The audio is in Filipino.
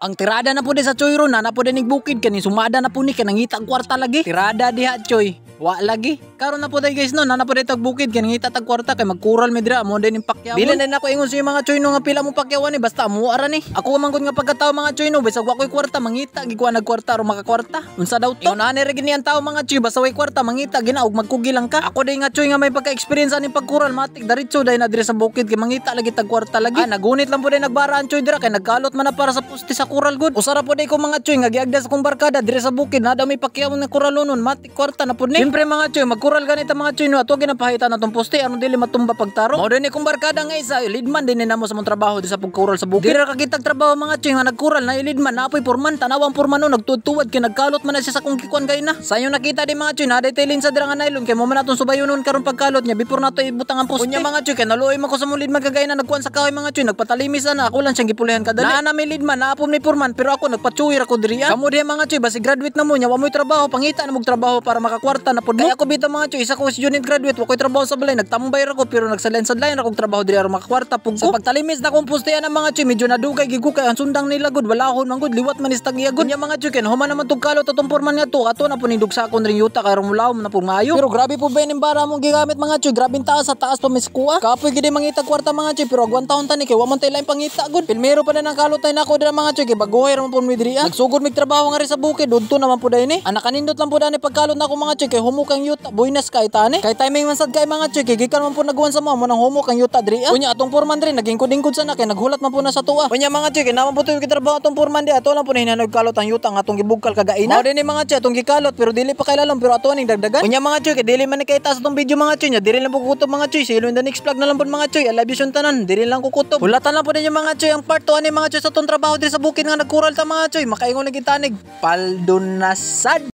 Ang tirada na po di sa choy ron na po din bukid kani sumada na po ni kanangita kwarta lagi. Tirada diha choy. Wa lagi. Karon na po day guys no, na po day tag bukid kanangita tag kwarta kay magkural mi dira mo din pakyaw. Bilan din ako ingon sa mga choy no nga pila mo pakyawan ni basta mo ara ni. Ako man gud nga pagkatao mga choy no bisag wa koy kwarta mangita gikuha nag kwarta ro makakwarta. Unsa daw to? Ingon ani ra gini ang tao mga choy basta way kwarta mangita ginaog magkugi lang ka. Ako day nga choy nga may pagka-experience ani pagkural matik daritso day na dire sa bukid kay mangita lagi tag kwarta lagi. Nagunit lang po day nagbaraan choy dira kay nagkalot man na para sa pusti sa kural gud. Usara po day ko mga choy nga giagda sa kong barkada dire sa bukid na may pakyaw na kuralonon matik kwarta na pud ni. Siyempre mga choy magkural ganita mga choy no ato ginapahitan natong poste aron dili matumba pagtaro. Mao din kong barkada nga isa lidman din ni namo sa mong trabaho di sa pagkural sa bukid. Dira ka kitag trabaho mga choy nga nagkural na ilidman na apoy porman tanawang porman no nagtutuwad kay nagkalot man na siya sa kong kikuan gay na. Sayo nakita di mga choy na detailin sa dira nga nylon kay mo man atong subayonon karon pagkalot niya before nato ibutang ang poste. Unya mga choy kay naluoy man ko sa mong lidman kagay na nagkuan sa kahoy mga choy nagpatalimis na ako lang siyang gipulihan kadali. Na may lidman na apom ni porman pero ako nagpatsuwir ako diri. Kamo di mga choy basi graduate na mo nya wa moy trabaho pangita na mog trabaho para makakwarta na pud mo. Kaya ako bitaw mga choy isa ko student graduate wa koy trabaho sa balay nagtambay ra ko pero nagsadlain-sadlain akong trabaho diri aron makakwarta pug ko. Sa pagtalimis na kong postehan ng mga choy medyo nadugay gid ko kay ang sundang nila gud walahon man gud liwat man istag iya gud. Nya mga choy ken human naman tug kalot atong porman nga to ato na pud nidugsa kon ring yuta kay rumulawom na pud maayo. Pero grabe po ba ning bara mong gigamit mga choy grabe taas sa taas pa miskuha. Kapoy gid mangita kwarta mga choy pero agwan taon tani kay wa man tay lain pangita gud. Pilmero pa na nang kalotay nako dira mga choy kay baguhay ra man pud mi diri. Nagsugod mig trabaho nga ri sa bukid udto naman pud ni. Ana kanindot lang pud ani pagkalot nako mga choy kay humukang yuta buinas kay tani. Kay timing man sad kay mga choy kay gikan man pud nagwan sa mo nang humukang yuta diri. Unya atong porman diri naging kudingkod sana kay naghulat man pud na sa tuwa. Unya mga choy kay naman pud trabaho atong porman di ato lang pud hinanod kalot ang yuta nga atong gibugkal kagaina. Mao din ni mga choy atong gikalot pero dili pa kay lalom pero ato ning dagdagan. Unya mga choy kay dili man ni kay taas atong video mga choy nya diri lang pud kutob mga choy. See you in the next vlog na lang pud mga choy. I love you tanan diri lang ko kutob. Hulatan lang pud ninyo mga choy ang part 2 ani mga choy sa atong trabaho diri sa bukid nga nagkural ta mga choy. Makaingon lagi tanig. Paldon na sad.